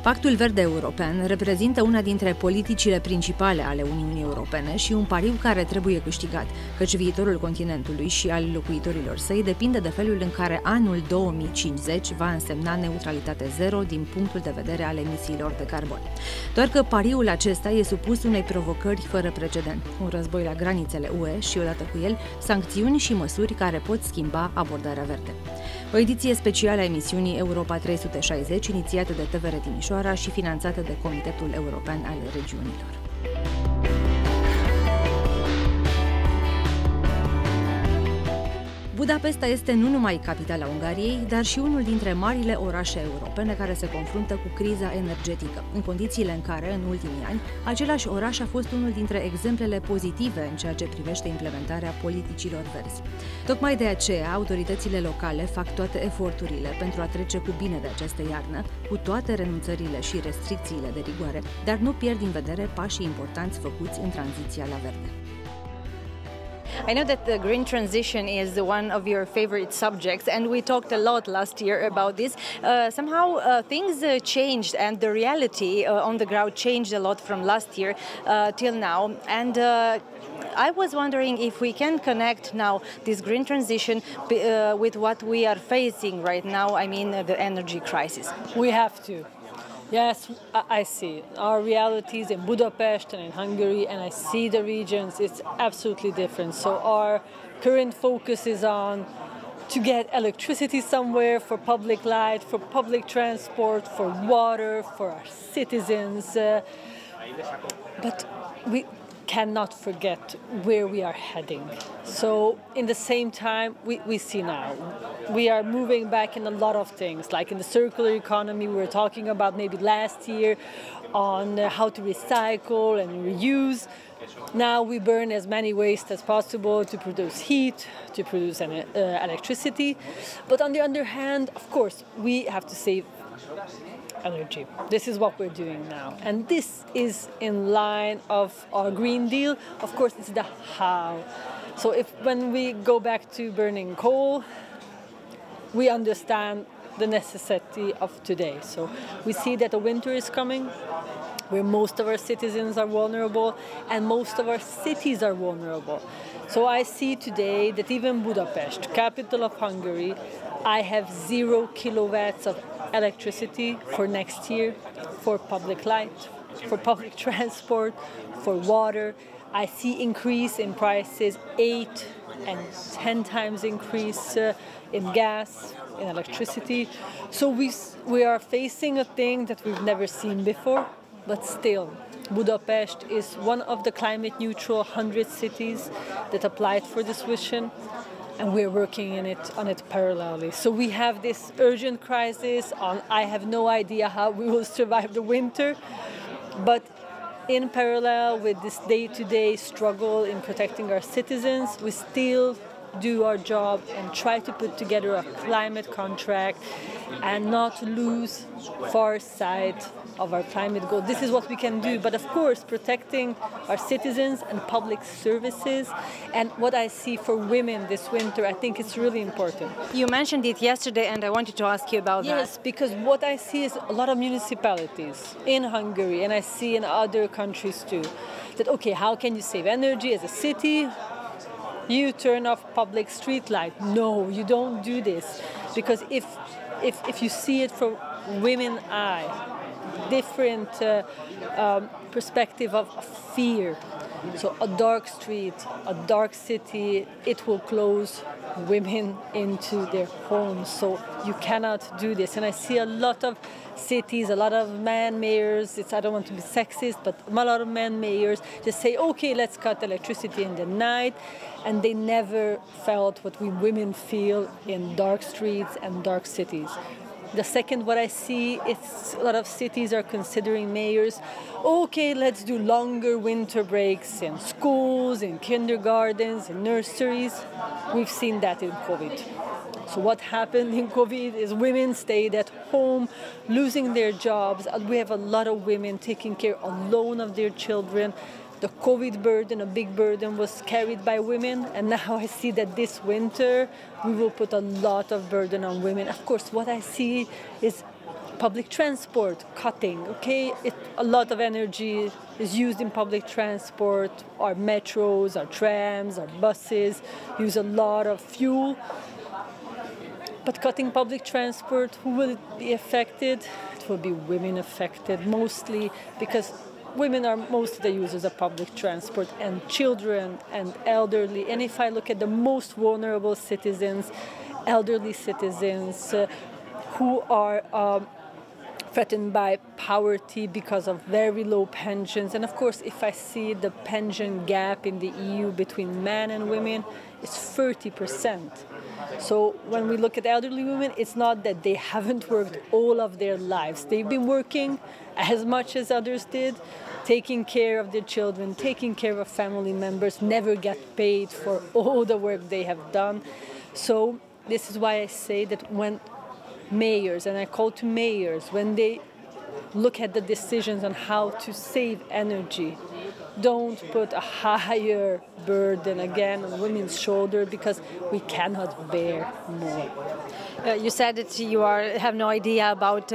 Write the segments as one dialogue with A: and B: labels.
A: Pactul Verde European reprezintă una dintre politicile principale ale Uniunii Europene și un pariu care trebuie câștigat, căci viitorul continentului și al locuitorilor săi depinde de felul în care anul 2050 va însemna neutralitate zero din punctul de vedere al emisiilor de carbon. Doar că pariul acesta e supus unei provocări fără precedent, un război la granițele UE și, odată cu el, sancțiuni și măsuri care pot schimba abordarea verde. O ediție specială a emisiunii Europa 360, inițiată de TVR Timișoara și finanțată de Comitetul European al Regiunilor. Budapesta este nu numai capitala Ungariei, dar și unul dintre marile orașe europene care se confruntă cu criza energetică, în condițiile în care, în ultimii ani, același oraș a fost unul dintre exemplele pozitive în ceea ce privește implementarea politicilor verzi. Tocmai de aceea, autoritățile locale fac toate eforturile pentru a trece cu bine de această iarnă, cu toate renunțările și restricțiile de rigoare, dar nu pierd din vedere pașii importanți făcuți în tranziția la verde.
B: I know that the green transition is one of your favorite subjects, and we talked a lot last year about this. Somehow things changed, and the reality on the ground changed a lot from last year till now. And I was wondering if we can connect now this green transition with what we are facing right now, I mean the energy crisis.
C: We have to. Yes, I see. Our realities in Budapest and in Hungary, and I see the regions, it's absolutely different. So our current focus is on to get electricity somewhere for public light, for public transport, for water, for our citizens. But we cannot forget where we are heading. So in the same time, we see now, we are moving back in a lot of things, like in the circular economy we were talking about maybe last year on how to recycle and reuse. Now we burn as many waste as possible to produce heat, to produce electricity. But on the other hand, of course, we have to save energy. This is what we're doing now. And this is in line of our Green Deal. Of course, it's the how. So when we go back to burning coal, we understand the necessity of today. So we see that the winter is coming, where most of our citizens are vulnerable and most of our cities are vulnerable. So I see today that even Budapest, capital of Hungary, I have 0 kilowatts of electricity for next year, for public light, for public transport, for water. I see increase in prices, 8 and 10 times increase in gas, in electricity. So we are facing a thing that we've never seen before, but still, Budapest is one of the climate neutral 100 cities that applied for this vision, and we're working on it parallelly. So we have this urgent crisis on I have no idea how we will survive the winter, but in parallel with this day-to-day struggle in protecting our citizens, we still do our job and try to put together a climate contract and not lose far sight of our climate goal. This is what we can do, but of course protecting our citizens and public services. And what I see for women this winter, I think it's really important.
B: You mentioned it yesterday and I wanted to ask you about that.
C: Yes, because what I see is a lot of municipalities in Hungary, and I see in other countries too, that okay, how can you save energy as a city? You turn off public street light. No, you don't do this, because if you see it from women's eye, different perspective of fear. So a dark street, a dark city, it will close women into their homes. So you cannot do this. And I see a lot of cities, a lot of man mayors, I don't want to be sexist, but a lot of man mayors just say, okay, let's cut electricity in the night. And they never felt what we women feel in dark streets and dark cities. The second, what I see is a lot of cities are considering mayors, okay, let's do longer winter breaks in schools, in kindergartens, in nurseries. We've seen that in COVID. So what happened in COVID is women stayed at home, losing their jobs. We have a lot of women taking care alone of their children. The COVID burden, a big burden, was carried by women, and now I see that this winter we will put a lot of burden on women. Of course, what I see is Public transport, cutting, okay? A lot of energy is used in public transport. Our metros, our trams, our buses use a lot of fuel. But cutting public transport, who will it be affected? It will be women affected, mostly because women are most of the users of public transport, and children and elderly. And if I look at the most vulnerable citizens, elderly citizens who are threatened by poverty because of very low pensions. And of course, if I see the pension gap in the EU between men and women, it's 30%. So when we look at elderly women, it's not that they haven't worked all of their lives. They've been working as much as others did, taking care of their children, taking care of family members, never get paid for all the work they have done. So this is why I say that when mayors, and I call to mayors, when they look at the decisions on how to save energy, don't put a higher burden again on women's shoulder, because we cannot bear more.
B: You said that you have no idea about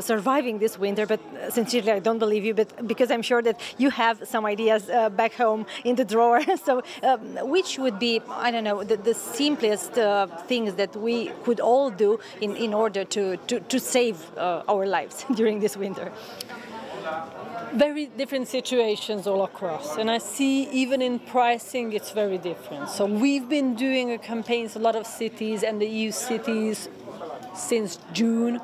B: surviving this winter, but sincerely I don't believe you, but because I'm sure that you have some ideas back home in the drawer. So which would be, I don't know, the simplest things that we could all do in order to save our lives during this winter?
C: Very different situations all across, and I see even in pricing it's very different. So we've been doing campaigns, a lot of cities and the EU cities, since June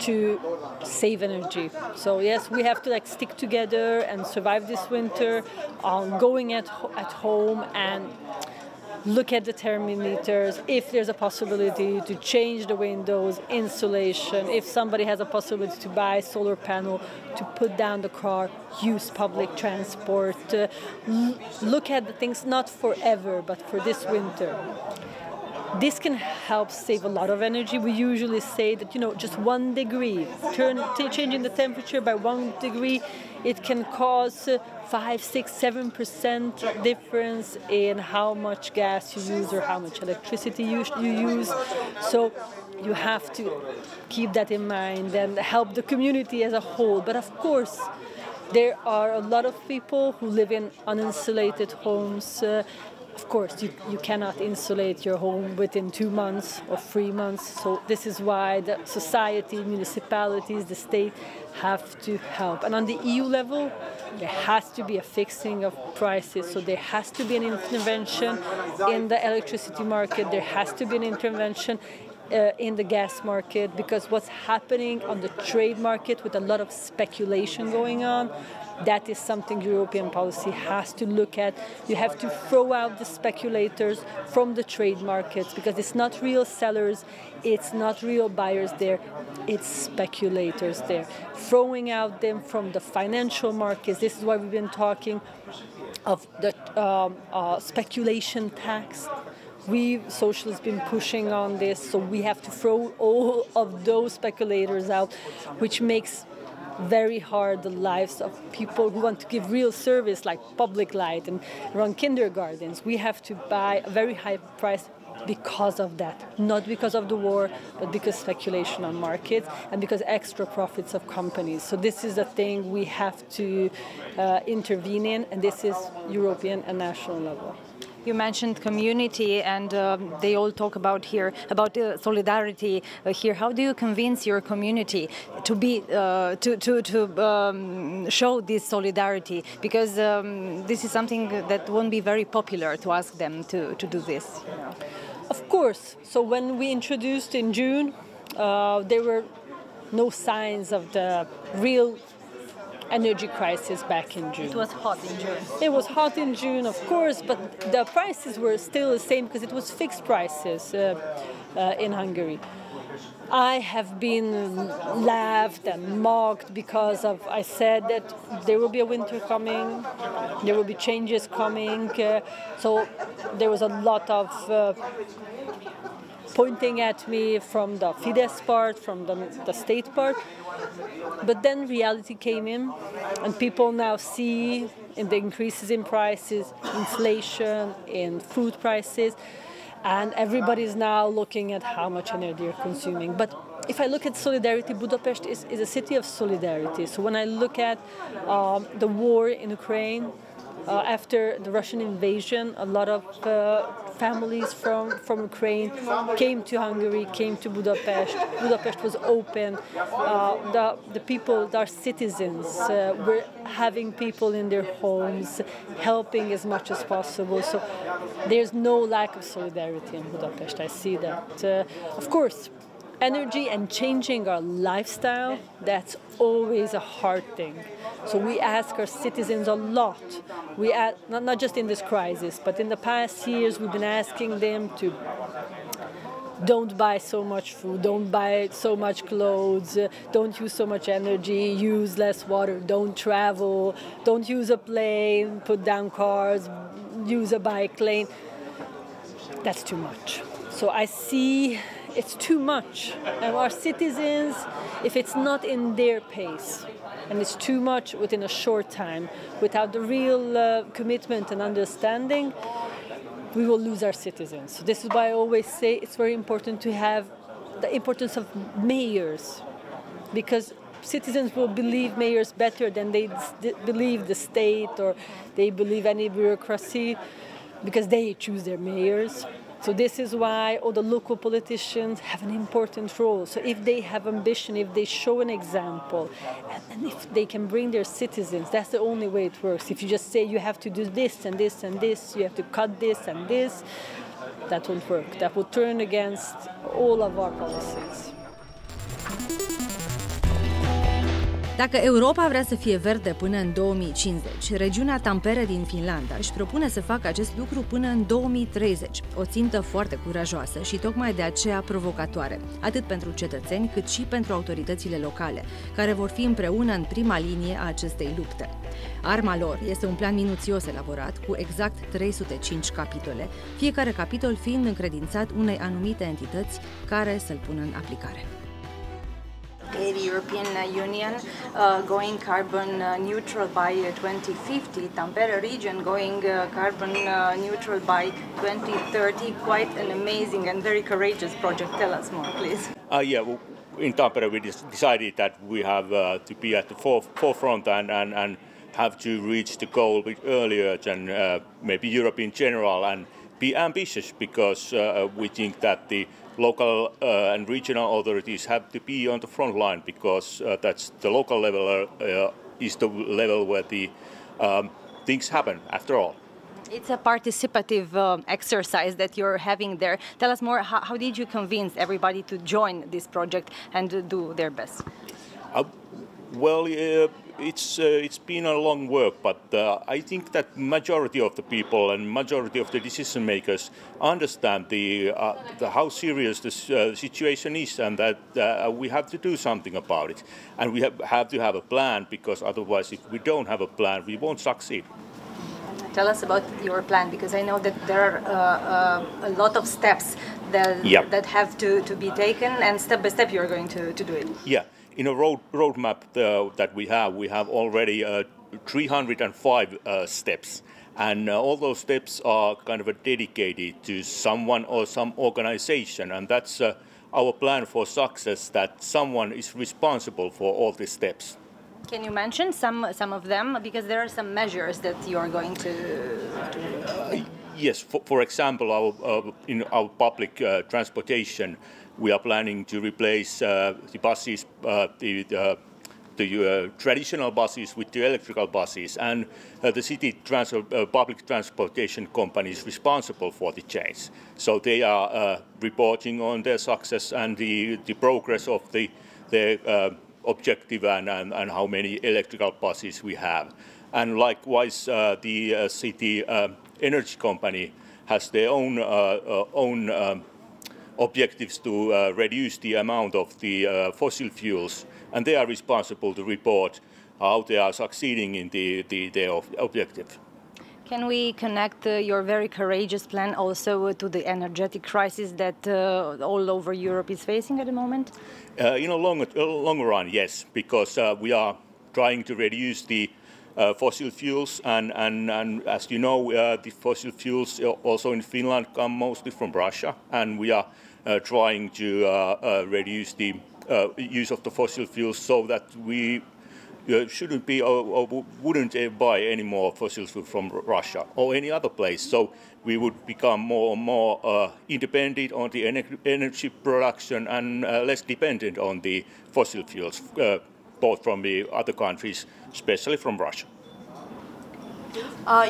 C: to save energy. So yes, we have to stick together and survive this winter, going at home and look at the thermometers, if there's a possibility to change the windows, insulation, if somebody has a possibility to buy a solar panel, to put down the car, use public transport, look at the things not forever, but for this winter. This can help save a lot of energy. We usually say that, just 1 degree, changing the temperature by 1 degree, it can cause 5, 6, 7% difference in how much gas you use or how much electricity you use. So you have to keep that in mind and help the community as a whole. But of course, there are a lot of people who live in uninsulated homes. Of course, you cannot insulate your home within 2 months or 3 months. So this is why the society, municipalities, the state have to help. And on the EU level, there has to be a fixing of prices. So there has to be an intervention in the electricity market. There has to be an intervention in the gas market, because what's happening on the trade market with a lot of speculation going on, that is something European policy has to look at. You have to throw out the speculators from the trade markets, because it's not real sellers, it's not real buyers there, it's speculators there. Throwing out them from the financial markets, this is why we've been talking of the speculation tax. We socialists been pushing on this, so we have to throw all of those speculators out, which makes very hard the lives of people who want to give real service, like public light and run kindergartens. We have to buy a very high price because of that, not because of the war, but because speculation on markets and because extra profits of companies. So this is a thing we have to intervene in, and this is European and national level.
B: You mentioned community, and they all talk about solidarity here. How do you convince your community to be show this solidarity? Because this is something that won't be very popular to ask them to do this.
C: Of course. So when we introduced in June, there were no signs of the real energy crisis back in June.
B: It was hot in June.
C: It was hot in June, of course, but the prices were still the same because it was fixed prices in Hungary. I have been laughed and mocked because I said that there will be a winter coming, there will be changes coming, so there was a lot of pointing at me from the Fidesz part, from the state part. But then reality came in, and people now see in the increases in prices, inflation, in food prices, and everybody's now looking at how much energy they're consuming. But if I look at solidarity, Budapest is a city of solidarity. So when I look at the war in Ukraine, after the Russian invasion, a lot of families from Ukraine came to Hungary, came to Budapest. Budapest was open. The people, our citizens, were having people in their homes, helping as much as possible. So there's no lack of solidarity in Budapest. I see that. Of course, energy and changing our lifestyle, that's always a hard thing. So we ask our citizens a lot. We ask, not just in this crisis, but in the past years we've been asking them to don't buy so much food, don't buy so much clothes, don't use so much energy, use less water, don't travel, don't use a plane, put down cars, use a bike lane. That's too much. So I see it's too much. And our citizens, if it's not in their pace, and it's too much within a short time, without the real commitment and understanding, we will lose our citizens. So this is why I always say it's very important to have the importance of mayors, because citizens will believe mayors better than they believe the state or they believe any bureaucracy, because they choose their mayors. So this is why all the local politicians have an important role. So if they have ambition, if they show an example, and if they can bring their citizens, that's the only way it works. If you just say you have to do this and this and this, you have to cut this and this, that won't work. That will turn against all of our policies.
A: Dacă Europa vrea să fie verde până în 2050, regiunea Tampere din Finlanda își propune să facă acest lucru până în 2030, o țintă foarte curajoasă și tocmai de aceea provocatoare, atât pentru cetățeni cât și pentru autoritățile locale, care vor fi împreună în prima linie a acestei lupte. Arma lor este un plan minuțios elaborat cu exact 305 capitole, fiecare capitol fiind încredințat unei anumite entități care să-l pună în aplicare.
B: The European Union going carbon neutral by 2050, Tampere region going carbon neutral by 2030, quite an amazing and very courageous project. Tell us more, please.
D: Well, in Tampere we decided that we have to be at the forefront and have to reach the goal a bit earlier than maybe Europe in general, and be ambitious, because we think that the local and regional authorities have to be on the front line, because that's the local level is the level where the things happen after all.
B: It's a participative exercise that you're having there. Tell us more, how did you convince everybody to join this project and to do their best?
D: It's been a long work, but I think that majority of the people and majority of the decision makers understand how serious this situation is, and that we have to do something about it, and we have to have a plan, because otherwise, if we don't have a plan, we won't succeed.
B: Tell us about your plan, because I know that there are a lot of steps that have to be taken, and step by step you're going to do it.
D: Yeah. In a roadmap that we have already 305 steps, and all those steps are kind of dedicated to someone or some organization, and that's our plan for success, that someone is responsible for all these steps.
B: Can you mention some of them, because there are some measures that you are going to
D: Yes, for example, in our public transportation, we are planning to replace the buses, the traditional buses with the electrical buses, and the city public transportation company is responsible for the change. So they are reporting on their success and the progress of their objective and how many electrical buses we have. And likewise, the city energy company has their own objectives to reduce the amount of the fossil fuels, and they are responsible to report how they are succeeding in their objective.
B: Can we connect your very courageous plan also to the energetic crisis that all over Europe is facing at the moment?
D: In a long run, yes, because we are trying to reduce the fossil fuels, and as you know, the fossil fuels also in Finland come mostly from Russia, and we are trying to reduce the use of the fossil fuels, so that we shouldn't be or wouldn't buy any more fossil fuel from Russia or any other place. So we would become more and more independent on the energy production and less dependent on the fossil fuels, both from the other countries, especially from Russia.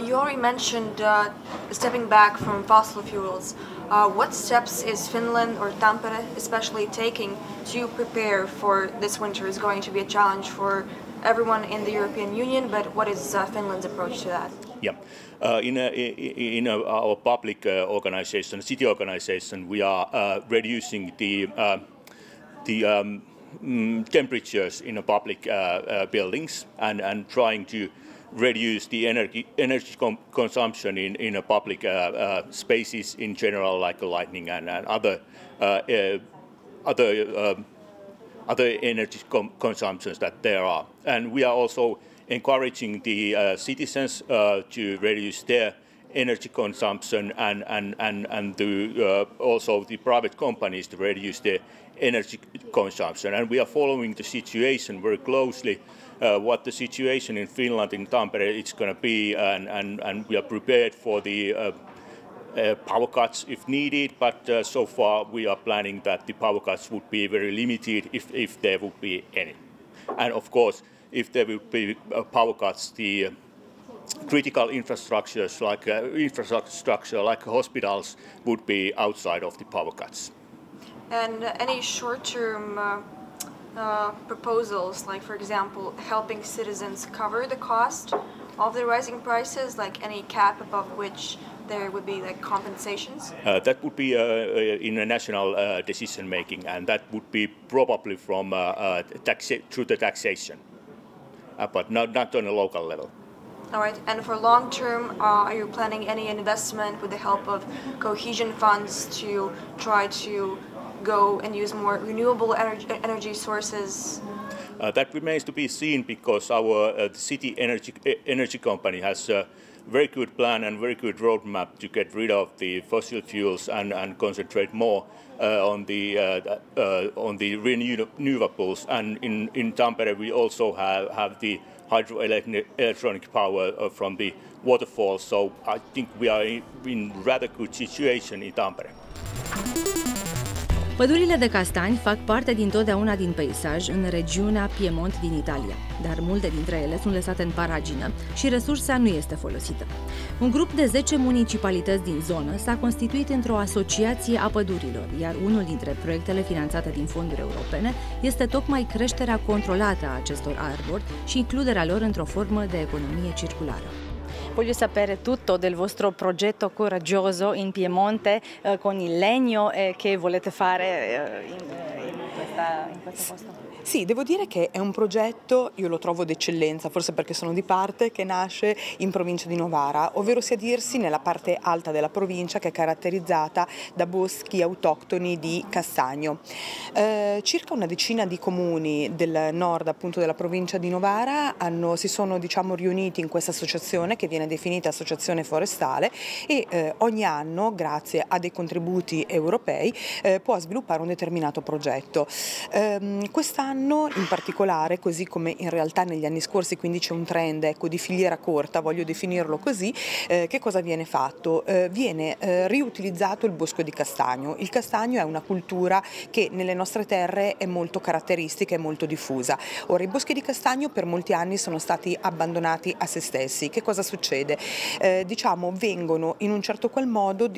E: You already mentioned stepping back from fossil fuels. What steps is Finland or Tampere especially taking to prepare for this winter? Is going to be a challenge for everyone in the European Union, but what is Finland's approach to that?
D: Yeah, in our public organization, city organization, we are reducing the temperatures in public buildings and trying to reduce the energy consumption in public spaces in general, like lighting and other energy consumptions that there are. And we are also encouraging the citizens to reduce their energy consumption and also the private companies to reduce their energy consumption. And we are following the situation very closely, what the situation in Finland, in Tampere, is going to be, and we are prepared for the power cuts if needed, but so far we are planning that the power cuts would be very limited if there would be any. And of course, if there will be power cuts, the critical infrastructures like hospitals would be outside of the power cuts.
E: And any short-term proposals, like for example, helping citizens cover the cost of the rising prices, like any cap above which there would be like compensations?
D: That would be in a national decision making, and that would be probably from through the taxation, but not on a local level.
E: All right, and for long term, are you planning any investment with the help of cohesion funds to try to go and use more renewable energy sources?
D: That remains to be seen, because our city energy company has a very good plan and very good roadmap to get rid of the fossil fuels and concentrate more on the renewables. And in Tampere we also have the hydroelectric power from the waterfall. So I think we are in rather good situation in Tampere.
A: Pădurile de castani fac parte dintotdeauna din peisaj în regiunea Piemont din Italia, dar multe dintre ele sunt lăsate în paragină și resursa nu este folosită. Un grup de 10 municipalități din zonă s-a constituit într-o asociație a pădurilor, iar unul dintre proiectele finanțate din fonduri europene este tocmai creșterea controlată a acestor arbori și includerea lor într-o formă de economie circulară.
B: Voglio sapere tutto del vostro progetto coraggioso in Piemonte con il legno che volete fare in questo posto.
F: Sì, devo dire che è un progetto, io lo trovo d'eccellenza, forse perché sono di parte, che nasce in provincia di Novara, ovvero sia dirsi nella parte alta della provincia, che è caratterizzata da boschi autoctoni di castagno. Circa una decina di comuni del nord, appunto, della provincia di Novara si sono, diciamo, riuniti in questa associazione che viene definita associazione forestale e ogni anno, grazie a dei contributi europei, può sviluppare un determinato progetto. Quest'anno in particolare, così come in realtà negli anni scorsi, quindi c'è un trend, ecco, di filiera corta, voglio definirlo così, che cosa viene fatto? Viene riutilizzato il bosco di castagno. Il castagno è una cultura che nelle nostre terre è molto caratteristica e molto diffusa. Ora, i boschi di castagno per molti anni sono stati abbandonati a se stessi. Che cosa succede? Diciamo, vengono in un certo qual modo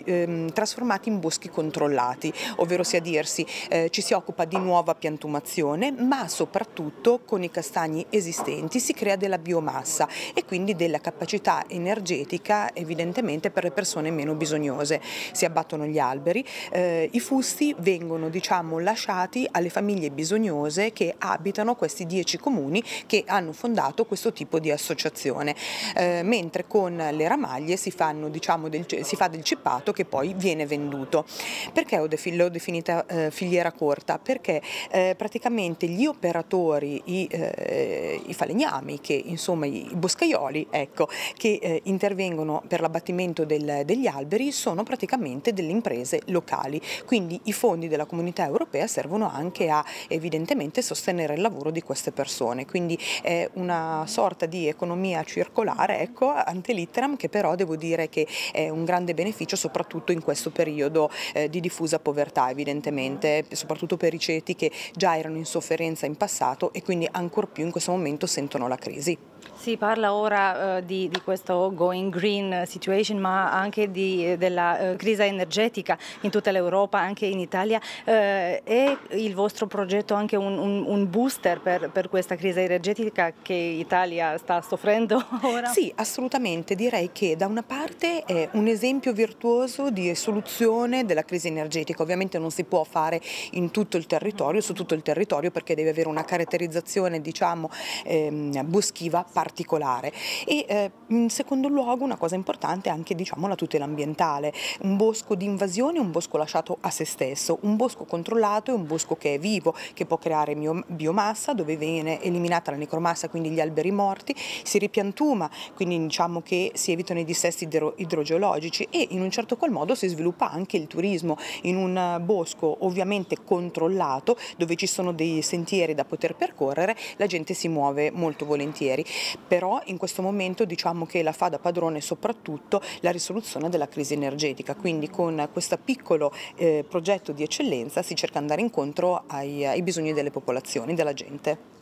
F: trasformati in boschi controllati, ovvero sia dirsi ci si occupa di nuova piantumazione, ma soprattutto con i castagni esistenti si crea della biomassa e quindi della capacità energetica evidentemente per le persone meno bisognose. Si abbattono gli alberi, i fusti vengono, diciamo, lasciati alle famiglie bisognose che abitano questi 10 comuni che hanno fondato questo tipo di associazione, mentre con le ramaglie si fa del cippato che poi viene venduto. Perché l'ho definita filiera corta? Perché praticamente gli operatori, i falegnami, che insomma i boscaioli, ecco, che intervengono per l'abbattimento degli alberi sono praticamente delle imprese locali, quindi i fondi della Comunità Europea servono anche a evidentemente sostenere il lavoro di queste persone, quindi è una sorta di economia circolare, ecco, ante litteram, che però devo dire che è un grande beneficio soprattutto in questo periodo di diffusa povertà, evidentemente, soprattutto per i ceti che già erano in sofferenza in passato e quindi ancor più in questo momento sentono la crisi.
B: Si parla ora di questo going green situation, ma anche della crisi energetica in tutta l'Europa, anche in Italia. È il vostro progetto anche un booster per questa crisi energetica che l'Italia sta soffrendo ora?
F: Sì, assolutamente. Direi che da una parte è un esempio virtuoso di soluzione della crisi energetica. Ovviamente non si può fare in tutto il territorio, su tutto il territorio, perché deve avere una caratterizzazione, diciamo, boschiva particolare. E in secondo luogo una cosa importante è anche, diciamo, la tutela ambientale. Un bosco di invasione è un bosco lasciato a se stesso, un bosco controllato è un bosco che è vivo, che può creare biomassa, dove viene eliminata la necromassa, quindi gli alberi morti, si ripiantuma, quindi diciamo che si evitano i dissesti idrogeologici e in un certo qual modo si sviluppa anche il turismo. In un bosco ovviamente controllato, dove ci sono dei sentieri da poter percorrere, la gente si muove molto volentieri, però in questo momento diciamo che la fa da padrone soprattutto la risoluzione della crisi energetica, quindi con questo piccolo progetto di eccellenza si cerca di andare incontro ai bisogni delle popolazioni, della gente.